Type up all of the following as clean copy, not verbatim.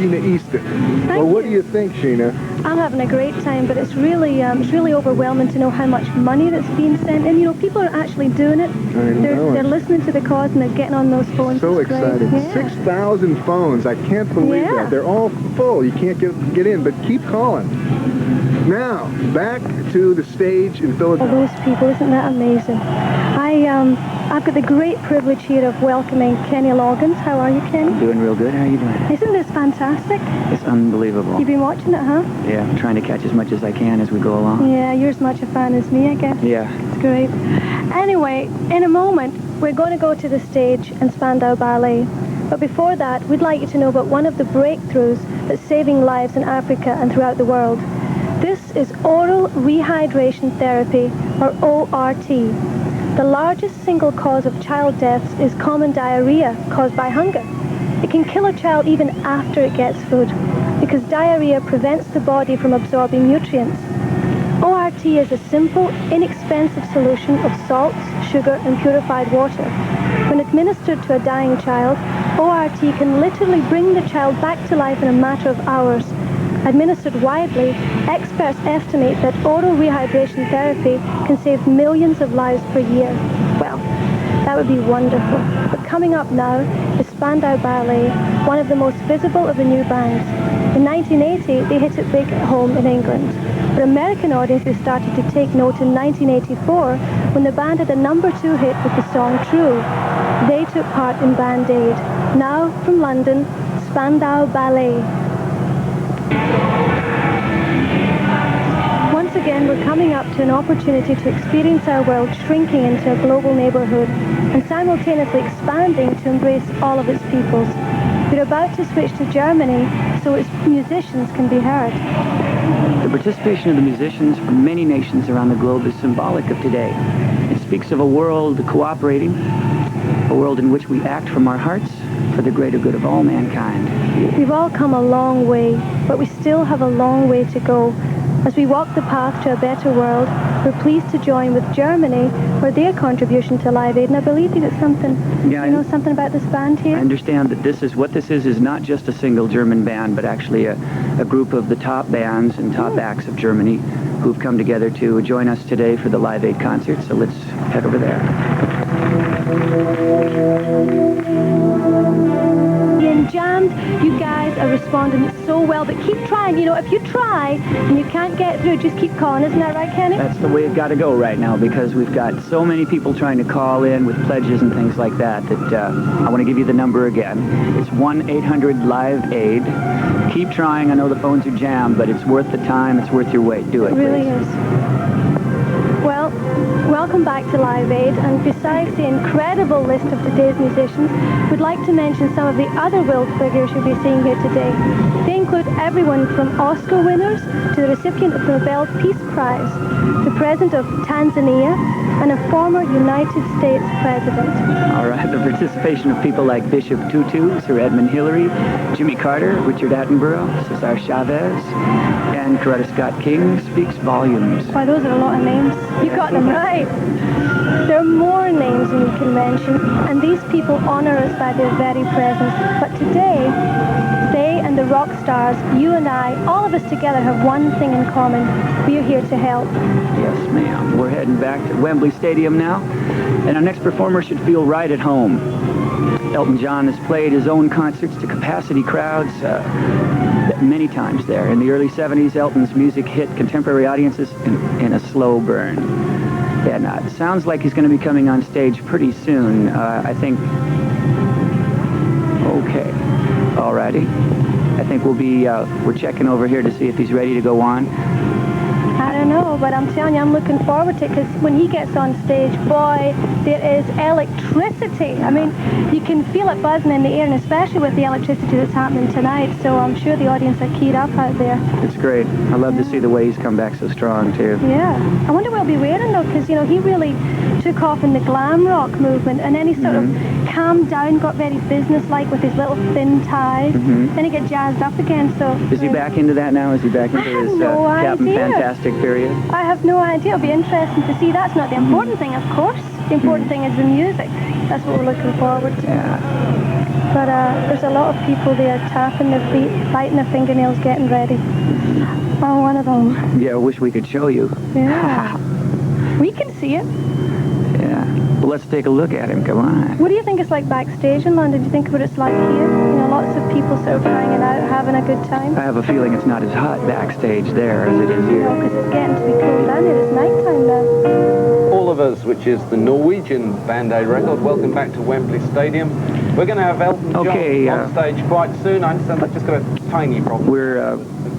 Sheena Easton. Well, what do you think, Sheena? I'm having a great time, but it's really overwhelming to know how much money that's being sent in. You know, people are actually doing it. They're listening to the cause and they're getting on those phones. So it's excited. Yeah. 6,000 phones. I can't believe that. They're all full. You can't get in, but keep calling. Now, back to the stage in Philadelphia. All those people, isn't that amazing? I've got the great privilege here of welcoming Kenny Loggins. How are you, Kenny? I'm doing real good. How are you doing? Isn't this fantastic? It's unbelievable. You've been watching it, huh? Yeah, I'm trying to catch as much as I can as we go along. Yeah, you're as much a fan as me, I guess. Yeah. It's great. Anyway, in a moment, we're going to go to the stage and Spandau Ballet. But before that, we'd like you to know about one of the breakthroughs that's saving lives in Africa and throughout the world. This is oral rehydration therapy, or ORT. The largest single cause of child deaths is common diarrhea caused by hunger. It can kill a child even after it gets food, because diarrhea prevents the body from absorbing nutrients. ORT is a simple, inexpensive solution of salts, sugar, and purified water. When administered to a dying child, ORT can literally bring the child back to life in a matter of hours. Administered widely, experts estimate that oral rehydration therapy can save millions of lives per year. Well, that would be wonderful. But coming up now is Spandau Ballet, one of the most visible of the new bands. In 1980, they hit it big at home in England. But American audiences started to take note in 1984 when the band had a #2 hit with the song True. They took part in Band Aid. Now, from London, Spandau Ballet. Once again, we're coming up to an opportunity to experience our world shrinking into a global neighborhood and simultaneously expanding to embrace all of its peoples. We're about to switch to Germany so its musicians can be heard. The participation of the musicians from many nations around the globe is symbolic of today. It speaks of a world cooperating, a world in which we act from our hearts for the greater good of all mankind. We've all come a long way, but we still have a long way to go. As we walk the path to a better world, we're pleased to join with Germany for their contribution to Live Aid. And I believe you got something, Yeah, you know something about this band here? I understand that this is not just a single German band, but actually a group of the top bands and top acts of Germany who've come together to join us today for the Live Aid concert. So let's head over there. Being jammed, you guys are responding so well, but keep trying. You know, if you try and you can't get through, just keep calling. Isn't that right, Kenny? That's the way it's got to go right now, because we've got so many people trying to call in with pledges and things like that I want to give you the number again. It's 1-800-LIVE-AID. Keep trying. I know the phones are jammed, but it's worth the time. It's worth your wait. Do it, It really please. is. Well, welcome back to Live Aid, and besides the incredible list of today's musicians, we'd like to mention some of the other world figures you'll be seeing here today. They include everyone from Oscar winners to the recipient of the Nobel Peace Prize, the President of Tanzania, and a former United States President. All right, the participation of people like Bishop Tutu, Sir Edmund Hillary, Jimmy Carter, Richard Attenborough, Cesar Chavez, and Coretta Scott King speaks volumes. Wow, those are a lot of names. You got them right. There are more names than you can mention, and these people honor us by their very presence. But today, they and the rock stars, you and I, all of us together have one thing in common. We are here to help. Yes, ma'am. We're heading back to Wembley Stadium now, and our next performer should feel right at home. Elton John has played his own concerts to capacity crowds many times there. In the early 70s, Elton's music hit contemporary audiences in a slow burn. And it sounds like he's going to be coming on stage pretty soon. I think... Okay. Alrighty. I think we're checking over here to see if he's ready to go on. I don't know, but I'm telling you, I'm looking forward to it, because when he gets on stage, boy, there is electricity. I mean, you can feel it buzzing in the air, and especially with the electricity that's happening tonight, so I'm sure the audience are keyed up out there. It's great. I love to see the way he's come back so strong, too. Yeah. I wonder what he'll be wearing, though, because, you know, he really took off in the glam rock movement, and then he sort of calmed down, got very businesslike with his little thin tie, then he got jazzed up again, so... Is he back into that now? Is he back into his Captain Fantastic period? I have no idea. It'll be interesting to see. That's not the important thing, of course. The important thing is the music. That's what we're looking forward to. Yeah. But there's a lot of people there tapping their feet, biting their fingernails, getting ready. I'm one of them. Yeah, I wish we could show you. Yeah. We can see it. Yeah. Well, let's take a look at him. Come on. What do you think it's like backstage in London? Do you think what it's like here? You know, lots of people sort of hanging out, having a good time. I have a feeling it's not as hot backstage there as it is here. No, because it's getting to be cool down here. It's nighttime now. All of Us, which is the Norwegian Band-Aid record. Welcome back to Wembley Stadium. We're going to have Elton John on stage quite soon. I understand they've just got a tiny problem. We're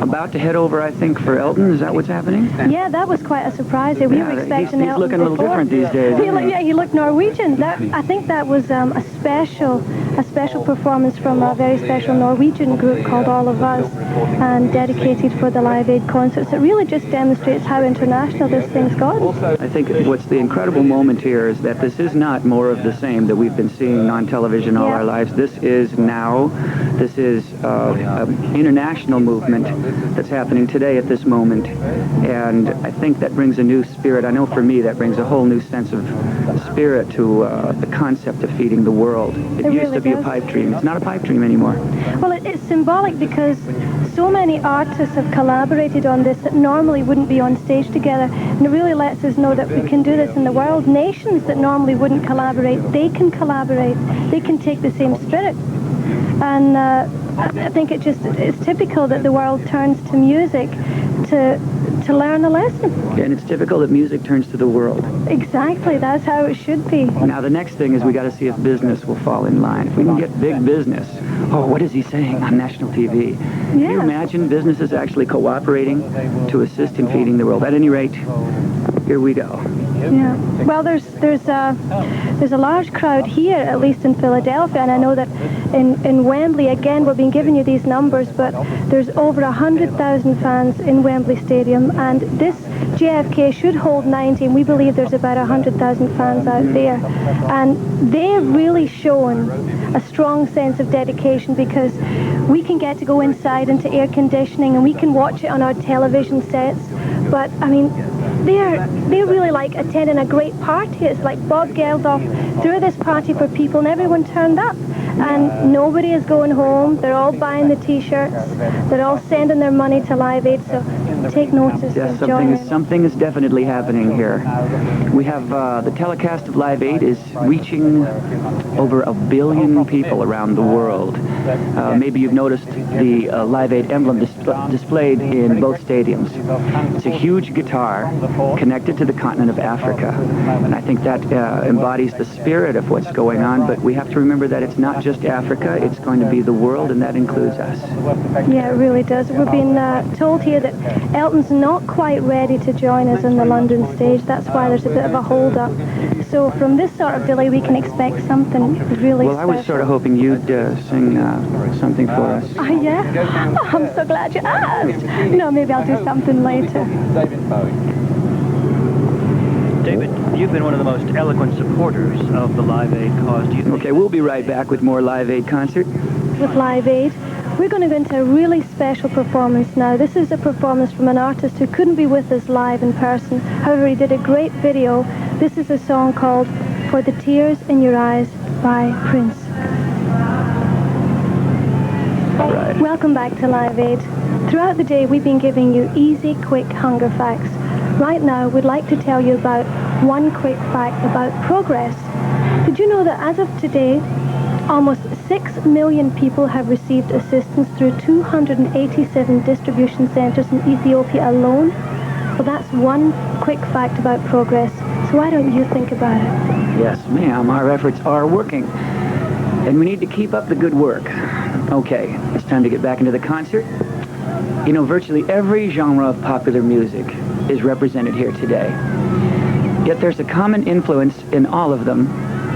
about to head over, I think, for Elton. Is that what's happening? Yeah, that was quite a surprise. We were expecting he's Elton looking a little before. different these days. He looked Norwegian. I think that was a special performance from a very special Norwegian group called All of Us, and dedicated for the Live Aid concerts. It really just demonstrates how international this thing's got. I think what's the incredible moment here is that this is not more of the same that we've been seeing on television all our lives. This is an international movement that's happening today at this moment, and I think that brings a new spirit. I know for me that brings a whole new sense of spirit to the concept of feeding the world. It used really to be does. a pipe dream. It's not a pipe dream anymore. Well, it's symbolic because so many artists have collaborated on this that normally wouldn't be on stage together, and it really lets us know that we can do this in the world. Nations that normally wouldn't collaborate, they can collaborate. They can take the same spirit. And I think it's typical that the world turns to music to learn a lesson. Yeah, and it's typical that music turns to the world. Exactly, that's how it should be. Now the next thing is we got to see if business will fall in line. If we can get big business. Oh, what is he saying on national TV? Can you imagine businesses actually cooperating to assist in feeding the world? At any rate, here we go. Yeah. Well, there's a large crowd here, at least in Philadelphia, and I know that in Wembley, again, we've been giving you these numbers, but there's over 100,000 fans in Wembley Stadium, and this JFK should hold 90, and we believe there's about 100,000 fans out there. And they've really shown a strong sense of dedication, because we can get to go inside into air conditioning and we can watch it on our television sets, but I mean, they're really like attending a great party. It's like Bob Geldof threw this party for people and everyone turned up. And nobody is going home. They're all buying the T-shirts. They're all sending their money to Live Aid, so take notice. Yes, enjoy something is definitely happening here. We have the telecast of Live Aid is reaching over 1 billion people around the world. Maybe you've noticed the Live Aid emblem displayed in both stadiums. It's a huge guitar connected to the continent of Africa, and I think that embodies the spirit of what's going on, but we have to remember that it's not just Africa, it's going to be the world, and that includes us. Yeah, it really does. We've been told here that Elton's not quite ready to join us on the London stage. That's why there's a bit of a hold-up. So from this sort of delay, we can expect something really Well, I was sort of hoping you'd sing something for us. Yeah? Oh, I'm so glad you asked. No, maybe I'll do something later. David, you've been one of the most eloquent supporters of the Live Aid cause. Do you think... Okay, we'll be right back with more Live Aid concert. With Live Aid, we're going to go into a really special performance now. This is a performance from an artist who couldn't be with us live in person. However, he did a great video. This is a song called For the Tears in Your Eyes by Prince. Right. Welcome back to Live Aid. Throughout the day, we've been giving you easy, quick hunger facts. Right now, we'd like to tell you about one quick fact about progress. Did you know that as of today, almost 6 million people have received assistance through 287 distribution centers in Ethiopia alone? Well, that's one quick fact about progress. So why don't you think about it? Yes, ma'am, our efforts are working. And we need to keep up the good work. Okay, it's time to get back into the concert. You know, virtually every genre of popular music is represented here today. Yet there's a common influence in all of them,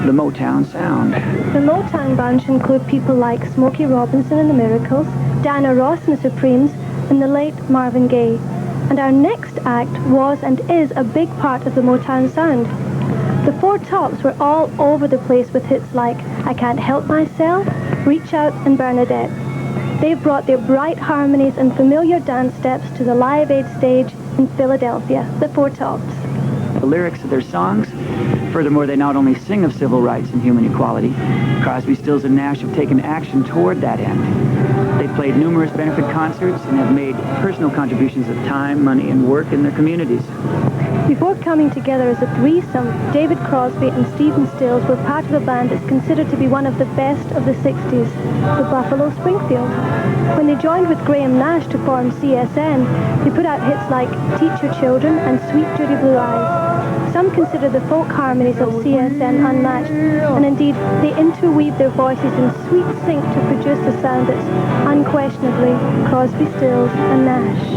the Motown sound. The Motown bunch include people like Smokey Robinson and the Miracles, Diana Ross and the Supremes, and the late Marvin Gaye. And our next act was and is a big part of the Motown sound. The Four Tops were all over the place with hits like I Can't Help Myself, Reach Out, and Bernadette. They've brought their bright harmonies and familiar dance steps to the Live Aid stage in Philadelphia, the Four Tops. the lyrics of their songs. Furthermore, they not only sing of civil rights and human equality, Crosby, Stills, and Nash have taken action toward that end. They've played numerous benefit concerts and have made personal contributions of time, money, and work in their communities. Before coming together as a threesome, David Crosby and Stephen Stills were part of a band that's considered to be one of the best of the 60s, the Buffalo Springfield. When they joined with Graham Nash to form CSN, they put out hits like Teach Your Children and Sweet Judy Blue Eyes. Some consider the folk harmonies of CSN unmatched, and indeed they interweave their voices in sweet sync to produce a sound that's unquestionably Crosby, Stills and Nash.